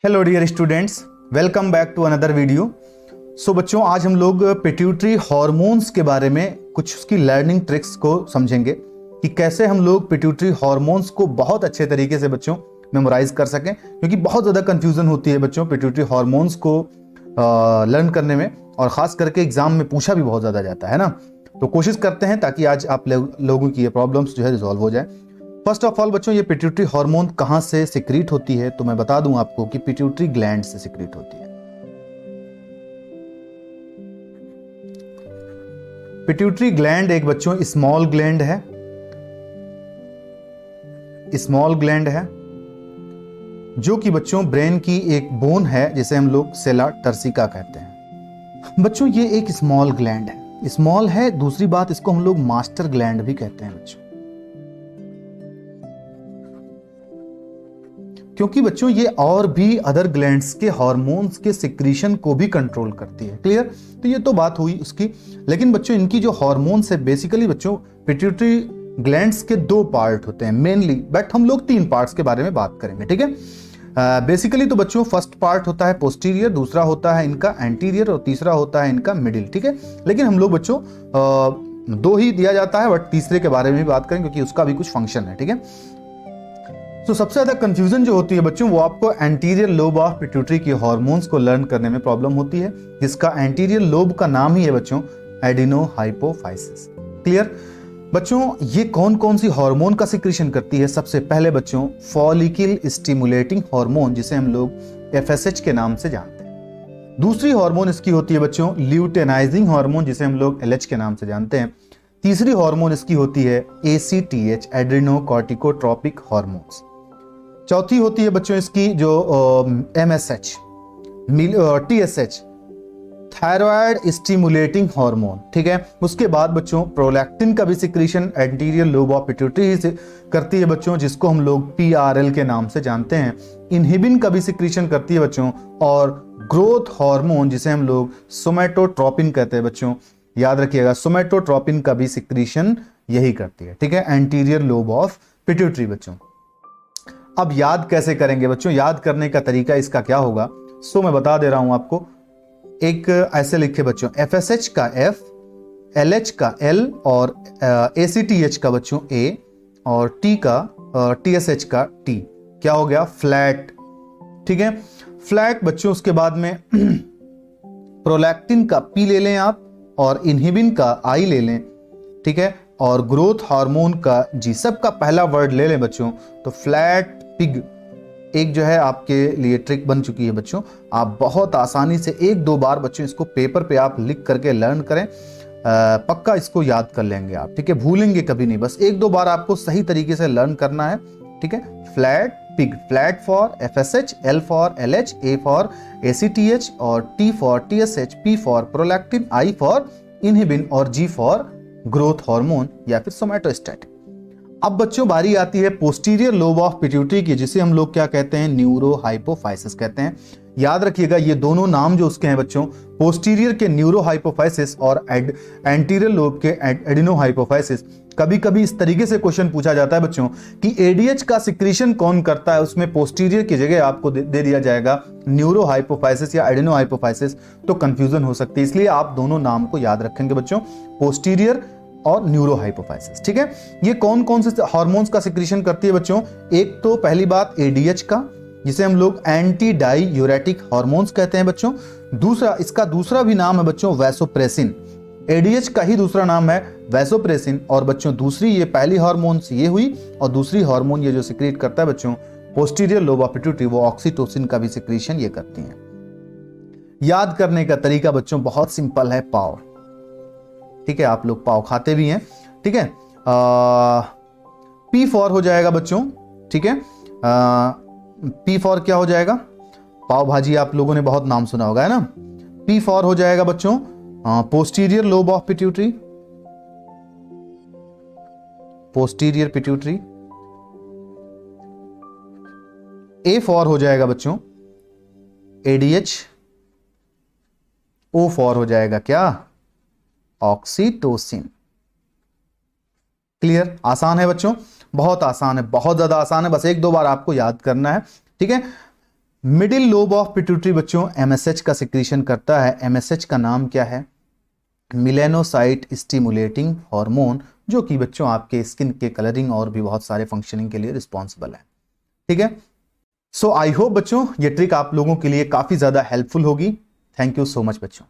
Hello dear students, welcome back to another video. So बच्चों, आज हम लोग पिट्यूटरी हार्मोन्स के बारे में कुछ उसकी लर्निंग ट्रिक्स को समझेंगे कि कैसे हम लोग पिट्यूटरी हार्मोन्स को बहुत अच्छे तरीके से बच्चों मेमोराइज कर सकें, क्योंकि बहुत ज़्यादा कंफ्यूजन होती है बच्चों पिट्यूटरी हार्मोन्स को लर्न करने में, और ख़ास करके एग्जाम में पूछा भी बहुत ज़्यादा जाता है ना। तो कोशिश करते हैं ताकि आज आप लोगों की ये प्रॉब्लम्स जो है रिजॉल्व हो जाए। फर्स्ट ऑफ ऑल बच्चों, ये पिट्यूटरी हार्मोन कहां से सिक्रीट होती है, तो मैं बता दूं आपको कि पिट्यूटरी ग्लैंड से सिक्रीट होती है। पिट्यूटरी ग्लैंड एक बच्चों स्मॉल ग्लैंड है, स्मॉल ग्लैंड है जो कि बच्चों ब्रेन की एक बोन है जिसे हम लोग सेला टर्सिका कहते हैं। बच्चों ये एक स्मॉल ग्लैंड है, स्मॉल है। दूसरी बात, इसको हम लोग मास्टर ग्लैंड भी कहते हैं बच्चों, क्योंकि बच्चों ये और भी अदर ग्लैंड्स के हार्मोन्स के सिक्रीशन को भी कंट्रोल करती है। क्लियर? तो ये तो बात हुई उसकी, लेकिन बच्चों इनकी जो हार्मोन्स है बेसिकली बच्चों पिट्यूटरी ग्लैंड्स के दो पार्ट होते हैं मेनली, बट हम लोग तीन पार्ट्स के बारे में बात करेंगे, ठीक है। बेसिकली तो बच्चों फर्स्ट पार्ट होता है पोस्टीरियर, दूसरा होता है इनका एंटीरियर और तीसरा होता है इनका मिडिल, ठीक है। लेकिन हम लोग बच्चों दो ही दिया जाता है, बट तीसरे के बारे में भी बात करेंगे क्योंकि उसका भी कुछ फंक्शन है, ठीक है। तो सबसे ज्यादा कंफ्यूजन जो होती है बच्चों वो आपको एंटीरियर लोब ऑफ पिट्यूटरी की हार्मोन्स को लर्न करने में प्रॉब्लम होती है, जिसका एंटीरियर लोब का नाम ही है बच्चों एडिनोहाइपोफाइसिस। क्लियर? बच्चों ये कौन कौन सी हार्मोन का सिक्रीशन करती है? सबसे पहले बच्चों फॉलिकल स्टिमुलेटिंग हार्मोन, जिसे हम लोग एफएसएच के नाम से जानते हैं। दूसरी हार्मोन इसकी होती है बच्चों ल्यूटेनाइजिंग हार्मोन, जिसे हम लोग एलएच के नाम से जानते हैं। तीसरी हार्मोन इसकी होती है एसीटीएच, एड्रेनोकॉर्टिकोट्रोपिक हार्मोन्स। चौथी होती है बच्चों इसकी जो MSH, TSH, thyroid stimulating hormone, ठीक है। उसके बाद बच्चों प्रोलैक्टिन का भी secretion anterior lobe of pituitary ही से करती है बच्चों, जिसको हम लोग पीआरएल के नाम से जानते हैं। इनहिबिन का भी सिक्रीशन करती है बच्चों, और ग्रोथ हार्मोन जिसे हम लोग सोमैटोट्रोपिन कहते हैं बच्चों, याद रखिएगा सोमैटोट्रोपिन का भी सिक्रीशन यही करती है, ठीक है, एंटीरियर लोब ऑफ पिट्यूटरी बच्चों। अब याद कैसे करेंगे बच्चों? याद करने का तरीका इसका क्या होगा, सो मैं बता दे रहा हूं आपको। एक ऐसे लिखे बच्चों, एफएसएच का एफ, एलएच का एल, और एसीटीएच का बच्चों ए, और टी का टीएसएच का टी। क्या हो गया? फ्लैट, ठीक है, फ्लैट बच्चों। उसके बाद में प्रोलैक्टिन का पी ले लें आप, और इनहिबिन का आई ले लें, ठीक है, और ग्रोथ हार्मोन का जी। सबका पहला वर्ड ले लें बच्चों, तो फ्लैट पिग एक जो है आपके लिए ट्रिक बन चुकी है बच्चों। आप बहुत आसानी से एक दो बार बच्चों इसको पेपर पे आप लिख करके लर्न करें, पक्का इसको याद कर लेंगे आप, ठीक है, भूलेंगे कभी नहीं। बस एक दो बार आपको सही तरीके से लर्न करना है, ठीक है। Flat peg, flat for FSH, L for LH, A for ACTH, और T for TSH, P for prolactin, I for inhibin, और जी फॉर ग्रोथ हार्मोन या फिर सोमैटोस्टैटिन। अब बच्चों बारी आती है पोस्टीरियर लोब ऑफ पिट्यूटरी की, जिसे हम लोग क्या कहते हैं? न्यूरोहाइपोफाइसिस कहते हैं। याद रखिएगा ये दोनों नाम जो उसके हैं बच्चों, पोस्टीरियर के न्यूरोहाइपोफाइसिस और एंटीरियर लोब के एडिनोहाइपोफाइसिस। कभी कभी इस तरीके से क्वेश्चन पूछा जाता है बच्चों कि एडीएच का सिक्रीशन कौन करता है, उसमें पोस्टीरियर की जगह आपको दे दिया जाएगा न्यूरोहाइपोफाइसिस या एडिनोहाइपोफाइसिस, तो कंफ्यूजन हो सकती है। इसलिए आप दोनों नाम को याद रखेंगे बच्चों, पोस्टीरियर और न्यूरोहाइपोफाइसिस, ठीक है। ये कौन कौन से हार्मोन्स का सिक्रीशन करती है बच्चों? एक तो पहली बात एडीएच का, जिसे हम लोग एंटी डाई यूरेटिक हार्मोन्स कहते हैं बच्चों। दूसरा, इसका दूसरा भी नाम है बच्चों वैसोप्रेसिन। एडीएच का ही दूसरा नाम है वैसोप्रेसिन। और बच्चों दूसरी, ये पहली हार्मोन्स ये हुई, और दूसरी हार्मोन ये जो सिक्रीट करता है बच्चों पोस्टीरियर लोब ऑफ पिट्यूटरी, वो ऑक्सीटोसिन का भी सिक्रीशन ये करती है। याद करने का तरीका बच्चों बहुत सिंपल है, पाव, ठीक है, आप लोग पाव खाते भी हैं, ठीक है। पी फॉर हो जाएगा बच्चों, ठीक है, पी फॉर क्या हो जाएगा? पाव भाजी आप लोगों ने बहुत नाम सुना होगा, है ना। पी फॉर हो जाएगा बच्चों posterior lobe of pituitary, posterior pituitary. A for हो जाएगा बच्चों एडीएच, ओ फॉर हो जाएगा क्या? ऑक्सीटोसिन। क्लियर? आसान है बच्चों, बहुत आसान है, बहुत ज्यादा आसान है, बस एक दो बार आपको याद करना है, ठीक है। मिडिल लोब ऑफ पिट्यूटरी बच्चों एमएसएच का सिक्रीशन करता है। एमएसएच का नाम क्या है? मिलेनोसाइट स्टिमुलेटिंग हार्मोन, जो कि बच्चों आपके स्किन के कलरिंग और भी बहुत सारे फंक्शनिंग के लिए रिस्पॉन्सिबल है। ठीक है, सो आई होप बच्चों ये ट्रिक आप लोगों के लिए काफी ज्यादा हेल्पफुल होगी। थैंक यू सो मच बच्चों।